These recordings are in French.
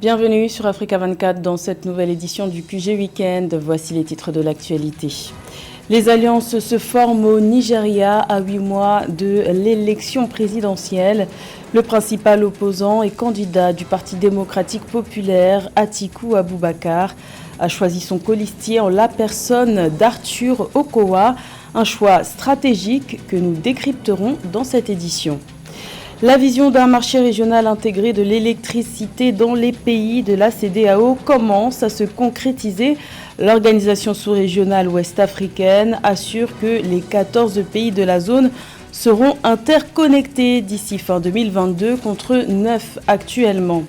Bienvenue sur Africa 24 dans cette nouvelle édition du QG Weekend. Voici les titres de l'actualité. Les alliances se forment au Nigeria à 8 mois de l'élection présidentielle. Le principal opposant et candidat du Parti démocratique populaire, Atiku Abubakar, a choisi son colistier en la personne d'Arthur Okowa, un choix stratégique que nous décrypterons dans cette édition. La vision d'un marché régional intégré de l'électricité dans les pays de la CEDEAO commence à se concrétiser. L'organisation sous-régionale ouest-africaine assure que les 14 pays de la zone seront interconnectés d'ici fin 2022 contre 9 actuellement.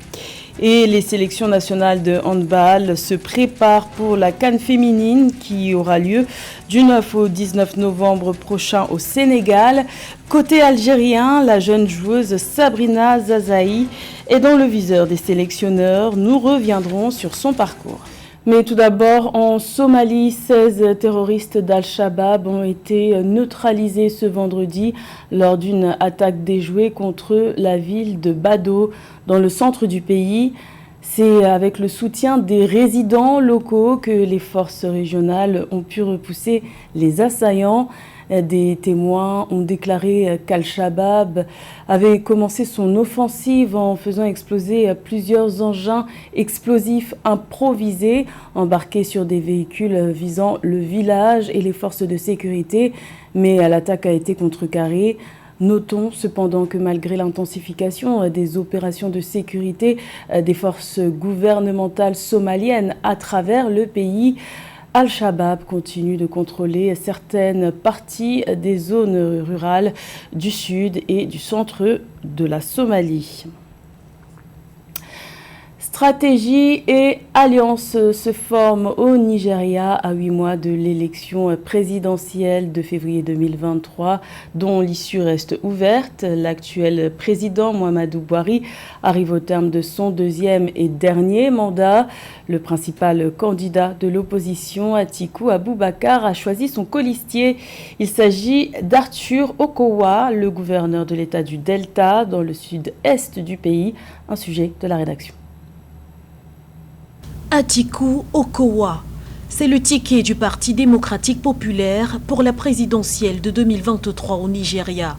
Et les sélections nationales de handball se préparent pour la CAN féminine qui aura lieu du 9 au 19 novembre prochain au Sénégal. Côté algérien, la jeune joueuse Sabrina Zazaï est dans le viseur des sélectionneurs. Nous reviendrons sur son parcours. Mais tout d'abord, en Somalie, 16 terroristes d'Al-Shabaab ont été neutralisés ce vendredi lors d'une attaque déjouée contre la ville de Bado, dans le centre du pays. C'est avec le soutien des résidents locaux que les forces régionales ont pu repousser les assaillants. Des témoins ont déclaré qu'Al-Shabaab avait commencé son offensive en faisant exploser plusieurs engins explosifs improvisés embarqués sur des véhicules visant le village et les forces de sécurité. Mais l'attaque a été contrecarrée. Notons cependant que malgré l'intensification des opérations de sécurité des forces gouvernementales somaliennes à travers le pays, Al-Shabaab continue de contrôler certaines parties des zones rurales du sud et du centre de la Somalie. Stratégie et alliance se forment au Nigeria à 8 mois de l'élection présidentielle de février 2023 dont l'issue reste ouverte. L'actuel président Muhammadu Buhari arrive au terme de son deuxième et dernier mandat. Le principal candidat de l'opposition, Atiku Abubakar, a choisi son colistier. Il s'agit d'Arthur Okowa, le gouverneur de l'État du Delta dans le sud-est du pays. Un sujet de la rédaction. Atiku Okowa, c'est le ticket du Parti démocratique populaire pour la présidentielle de 2023 au Nigeria.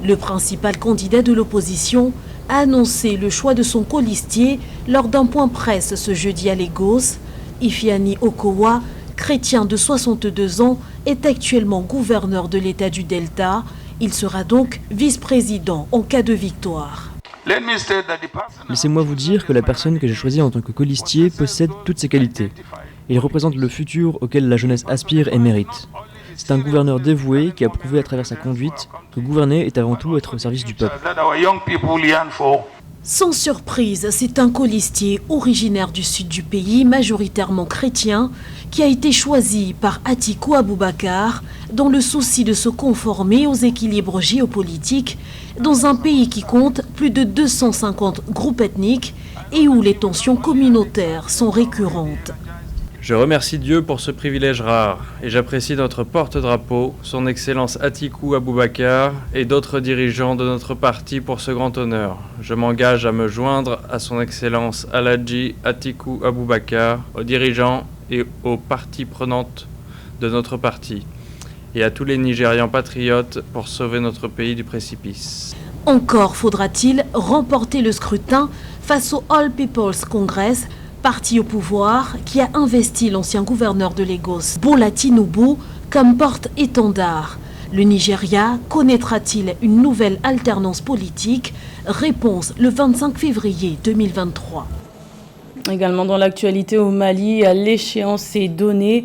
Le principal candidat de l'opposition a annoncé le choix de son colistier lors d'un point presse ce jeudi à Lagos. Ifeanyi Okowa, chrétien de 62 ans, est actuellement gouverneur de l'État du Delta. Il sera donc vice-président en cas de victoire. Laissez-moi vous dire que la personne que j'ai choisie en tant que colistier possède toutes ces qualités. Il représente le futur auquel la jeunesse aspire et mérite. C'est un gouverneur dévoué qui a prouvé à travers sa conduite que gouverner est avant tout être au service du peuple. Sans surprise, c'est un colistier originaire du sud du pays, majoritairement chrétien, qui a été choisi par Atiku Abubakar dans le souci de se conformer aux équilibres géopolitiques dans un pays qui compte plus de 250 groupes ethniques et où les tensions communautaires sont récurrentes. Je remercie Dieu pour ce privilège rare et j'apprécie notre porte-drapeau, son Excellence Atiku Abubakar et d'autres dirigeants de notre parti pour ce grand honneur. Je m'engage à me joindre à son Excellence Alhaji Atiku Abubakar, aux dirigeants et aux parties prenantes de notre parti et à tous les Nigérians patriotes pour sauver notre pays du précipice. Encore faudra-t-il remporter le scrutin face au All People's Congress, parti au pouvoir qui a investi l'ancien gouverneur de Lagos, Bola Tinubu, comme porte-étendard. Le Nigeria connaîtra-t-il une nouvelle alternance politique? Réponse le 25 février 2023. Également dans l'actualité au Mali, l'échéance est donnée.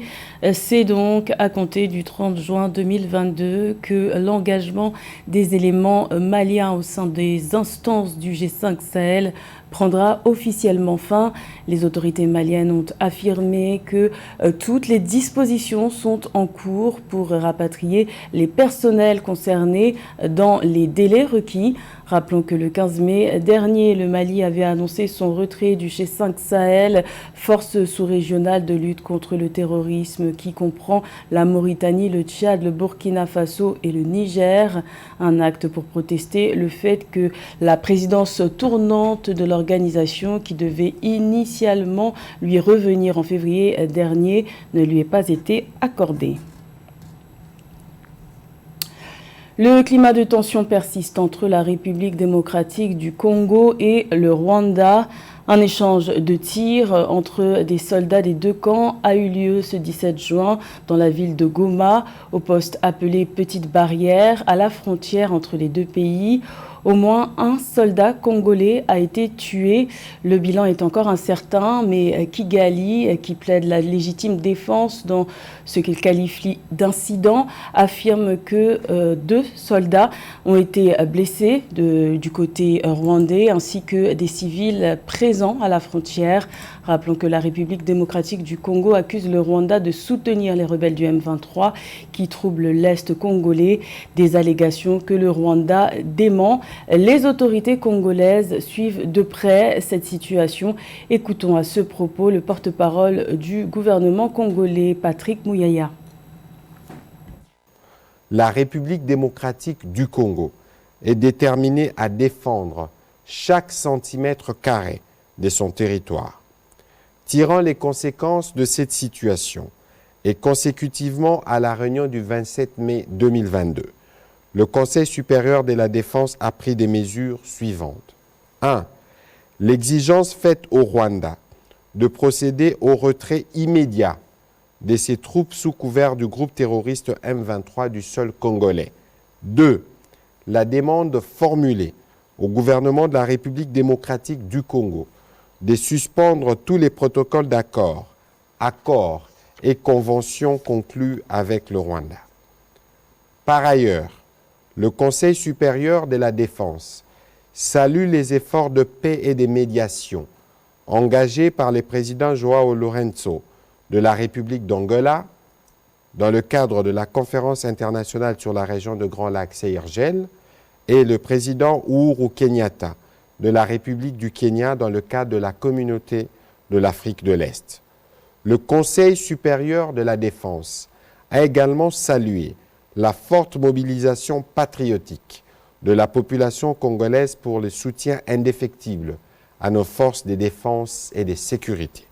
C'est donc à compter du 30 juin 2022 que l'engagement des éléments maliens au sein des instances du G5 Sahel prendra officiellement fin. Les autorités maliennes ont affirmé que toutes les dispositions sont en cours pour rapatrier les personnels concernés dans les délais requis. Rappelons que le 15 mai dernier, le Mali avait annoncé son retrait du G5 Sahel, force sous-régionale de lutte contre le terrorisme qui comprend la Mauritanie, le Tchad, le Burkina Faso et le Niger. Un acte pour protester le fait que la présidence tournante de l'organisation, qui devait initialement lui revenir en février dernier, ne lui ait pas été accordée. Le climat de tension persiste entre la République démocratique du Congo et le Rwanda. Un échange de tirs entre des soldats des deux camps a eu lieu ce 17 juin dans la ville de Goma, au poste appelé Petite Barrière, à la frontière entre les deux pays. Au moins un soldat congolais a été tué. Le bilan est encore incertain, mais Kigali, qui plaide la légitime défense dans ce qu'il qualifie d'incident, affirme que 2 soldats ont été blessés du côté rwandais, ainsi que des civils présents à la frontière. Rappelons que la République démocratique du Congo accuse le Rwanda de soutenir les rebelles du M23 qui troublent l'Est congolais, des allégations que le Rwanda dément. Les autorités congolaises suivent de près cette situation. Écoutons à ce propos le porte-parole du gouvernement congolais, Patrick Muyaya. La République démocratique du Congo est déterminée à défendre chaque centimètre carré de son territoire. Tirant les conséquences de cette situation et consécutivement à la réunion du 27 mai 2022, le Conseil supérieur de la défense a pris des mesures suivantes. 1. L'exigence faite au Rwanda de procéder au retrait immédiat de ses troupes sous couvert du groupe terroriste M23 du sol congolais. 2. La demande formulée au gouvernement de la République démocratique du Congo de suspendre tous les protocoles d'accord, accords et conventions conclus avec le Rwanda. Par ailleurs, le Conseil supérieur de la défense salue les efforts de paix et de médiation engagés par le président João Lourenço de la République d'Angola dans le cadre de la conférence internationale sur la région de Grand Lac CIRGL et le président Uhuru Kenyatta de la République du Kenya dans le cadre de la communauté de l'Afrique de l'Est. Le Conseil supérieur de la défense a également salué la forte mobilisation patriotique de la population congolaise pour le soutien indéfectible à nos forces de défense et de sécurité.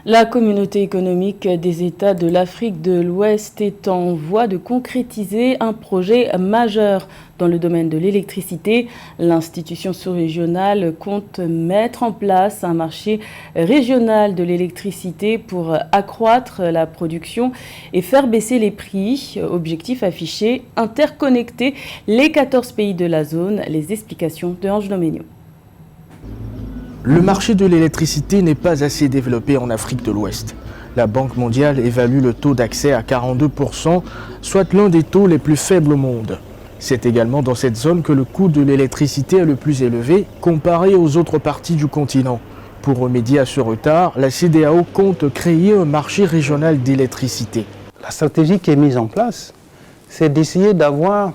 La communauté économique des États de l'Afrique de l'Ouest est en voie de concrétiser un projet majeur dans le domaine de l'électricité. L'institution sous-régionale compte mettre en place un marché régional de l'électricité pour accroître la production et faire baisser les prix. Objectif affiché, interconnecter les 14 pays de la zone. Les explications de Ange Doménio. Le marché de l'électricité n'est pas assez développé en Afrique de l'Ouest. La Banque mondiale évalue le taux d'accès à 42%, soit l'un des taux les plus faibles au monde. C'est également dans cette zone que le coût de l'électricité est le plus élevé comparé aux autres parties du continent. Pour remédier à ce retard, la CEDEAO compte créer un marché régional d'électricité. La stratégie qui est mise en place, c'est d'essayer d'avoir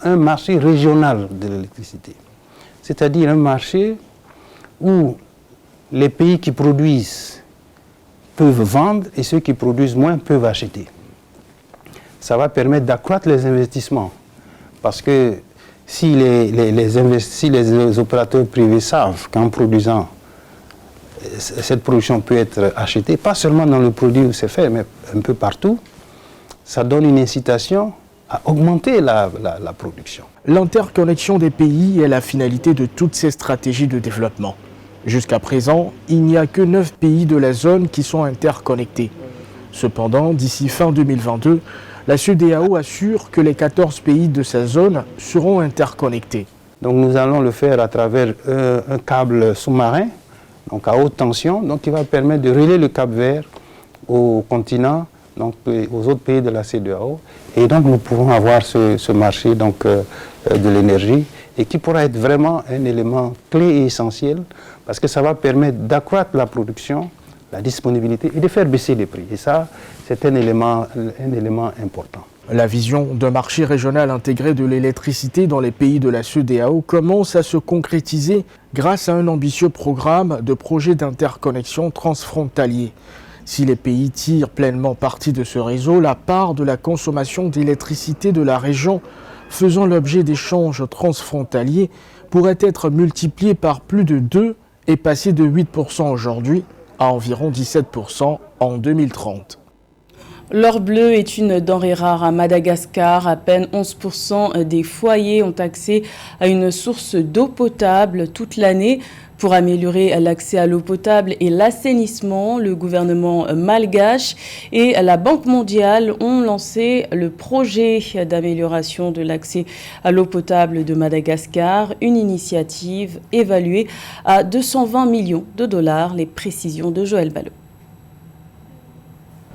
un marché régional de l'électricité. C'est-à-dire un marché où les pays qui produisent peuvent vendre et ceux qui produisent moins peuvent acheter. Ça va permettre d'accroître les investissements. Parce que si les opérateurs privés savent qu'en produisant, cette production peut être achetée, pas seulement dans le produit où c'est fait, mais un peu partout, ça donne une incitation à augmenter la production. L'interconnexion des pays est la finalité de toutes ces stratégies de développement. Jusqu'à présent, il n'y a que 9 pays de la zone qui sont interconnectés. Cependant, d'ici fin 2022, la CEDEAO assure que les 14 pays de sa zone seront interconnectés. Donc nous allons le faire à travers un câble sous-marin, donc à haute tension, donc qui va permettre de relier le Cap-Vert au continent, donc aux autres pays de la CEDEAO. Et donc nous pourrons avoir ce marché donc, de l'énergie et qui pourra être vraiment un élément clé et essentiel parce que ça va permettre d'accroître la production, la disponibilité et de faire baisser les prix. Et ça, c'est un élément important. La vision d'un marché régional intégré de l'électricité dans les pays de la CEDEAO commence à se concrétiser grâce à un ambitieux programme de projets d'interconnexion transfrontaliers. Si les pays tirent pleinement parti de ce réseau, la part de la consommation d'électricité de la région faisant l'objet d'échanges transfrontaliers pourrait être multipliée par plus de 2 et passer de 8% aujourd'hui à environ 17% en 2030. L'or bleu est une denrée rare à Madagascar. À peine 11% des foyers ont accès à une source d'eau potable toute l'année. Pour améliorer l'accès à l'eau potable et l'assainissement, le gouvernement malgache et la Banque mondiale ont lancé le projet d'amélioration de l'accès à l'eau potable de Madagascar, une initiative évaluée à 220 millions de dollars. Les précisions de Joël Ballot.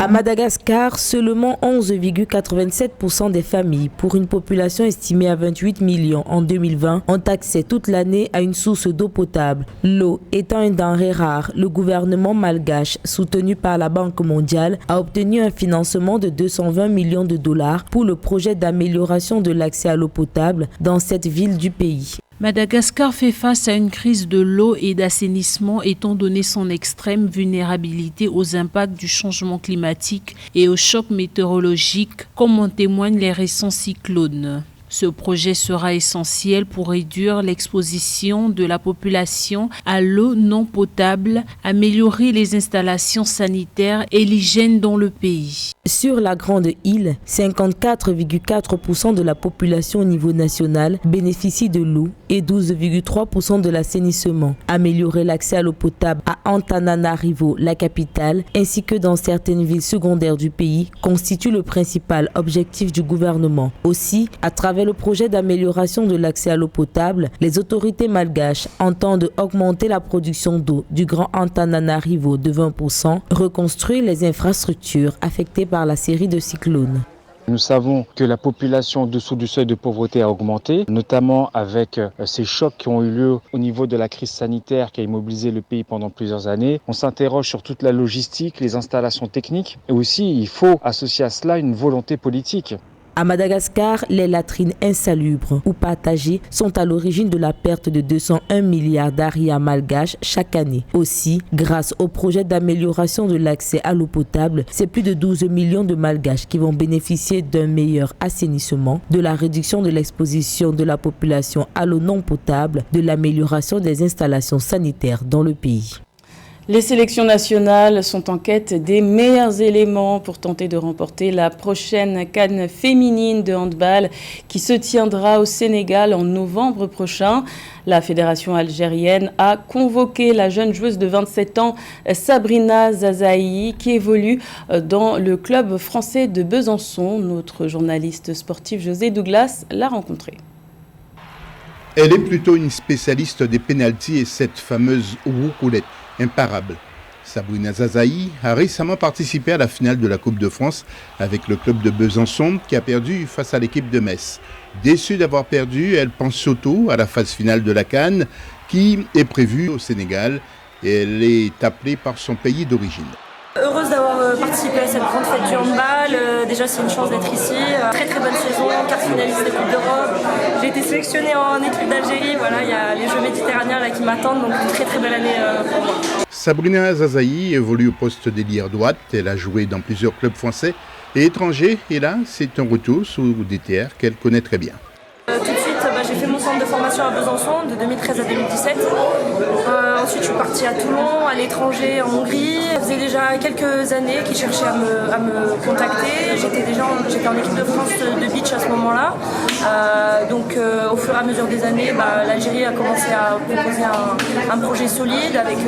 À Madagascar, seulement 11,87% des familles, pour une population estimée à 28 millions en 2020, ont accès toute l'année à une source d'eau potable. L'eau étant une denrée rare, le gouvernement malgache, soutenu par la Banque mondiale, a obtenu un financement de 220 millions de dollars pour le projet d'amélioration de l'accès à l'eau potable dans cette ville du pays. Madagascar fait face à une crise de l'eau et d'assainissement étant donné son extrême vulnérabilité aux impacts du changement climatique et aux chocs météorologiques, comme en témoignent les récents cyclones. Ce projet sera essentiel pour réduire l'exposition de la population à l'eau non potable, améliorer les installations sanitaires et l'hygiène dans le pays. Sur la grande île, 54,4% de la population au niveau national bénéficie de l'eau et 12,3% de l'assainissement. Améliorer l'accès à l'eau potable à Antananarivo, la capitale, ainsi que dans certaines villes secondaires du pays, constitue le principal objectif du gouvernement. Aussi, à travers le projet d'amélioration de l'accès à l'eau potable, les autorités malgaches entendent augmenter la production d'eau du Grand Antananarivo de 20%, reconstruire les infrastructures affectées par la série de cyclones. Nous savons que la population dessous du seuil de pauvreté a augmenté, notamment avec ces chocs qui ont eu lieu au niveau de la crise sanitaire qui a immobilisé le pays pendant plusieurs années. On s'interroge sur toute la logistique, les installations techniques et aussi il faut associer à cela une volonté politique. À Madagascar, les latrines insalubres ou partagées sont à l'origine de la perte de 201 milliards d'arias malgaches chaque année. Aussi, grâce au projet d'amélioration de l'accès à l'eau potable, c'est plus de 12 millions de malgaches qui vont bénéficier d'un meilleur assainissement, de la réduction de l'exposition de la population à l'eau non potable, de l'amélioration des installations sanitaires dans le pays. Les sélections nationales sont en quête des meilleurs éléments pour tenter de remporter la prochaine CAN féminine de handball qui se tiendra au Sénégal en novembre prochain. La fédération algérienne a convoqué la jeune joueuse de 27 ans, Sabrina Zazaï, qui évolue dans le club français de Besançon. Notre journaliste sportif José Douglas l'a rencontrée. Elle est plutôt une spécialiste des pénaltys et cette fameuse roucoulette imparable. Sabrina Zazaï a récemment participé à la finale de la Coupe de France avec le club de Besançon qui a perdu face à l'équipe de Metz. Déçue d'avoir perdu, elle pense surtout à la phase finale de la CAN qui est prévue au Sénégal et elle est appelée par son pays d'origine. Heureuse d'avoir participé à cette grande fête du handball. Déjà, c'est une chance d'être ici. Très très bonne saison, quart finaliste de Coupe d'Europe. J'ai été sélectionnée en équipe d'Algérie. Voilà, il y a les Jeux méditerranéens là, qui m'attendent, donc une très très belle année pour moi. Sabrina Zazaï évolue au poste d'ailière droite. Elle a joué dans plusieurs clubs français et étrangers. Et là, c'est un retour sous des terres qu'elle connaît très bien. Tout de suite, j'ai fait mon centre de formation à Besançon de 2013 à 2017. Ensuite, je suis partie à Toulon, à l'étranger, en Hongrie. Ça faisait déjà quelques années qu'ils cherchaient à me contacter. J'étais en équipe de France de beach à ce moment-là. Donc, au fur et à mesure des années, l'Algérie a commencé à proposer un projet solide avec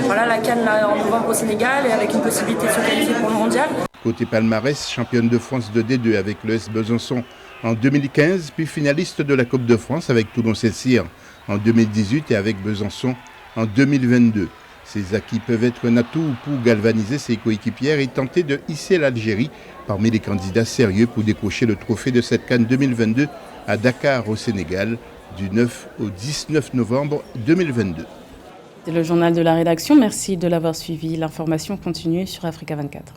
la CAN en novembre au Sénégal et avec une possibilité de se qualifier pour le mondial. Côté palmarès, championne de France de D2 avec l'ES Besançon en 2015, puis finaliste de la Coupe de France avec Toulon-Saint-Cyr en 2018 et avec Besançon en 2022. Ces acquis peuvent être un atout pour galvaniser ses coéquipières et tenter de hisser l'Algérie parmi les candidats sérieux pour décrocher le trophée de cette CAN 2022 à Dakar au Sénégal du 9 au 19 novembre 2022. C'est le journal de la rédaction. Merci de l'avoir suivi. L'information continue sur Africa 24.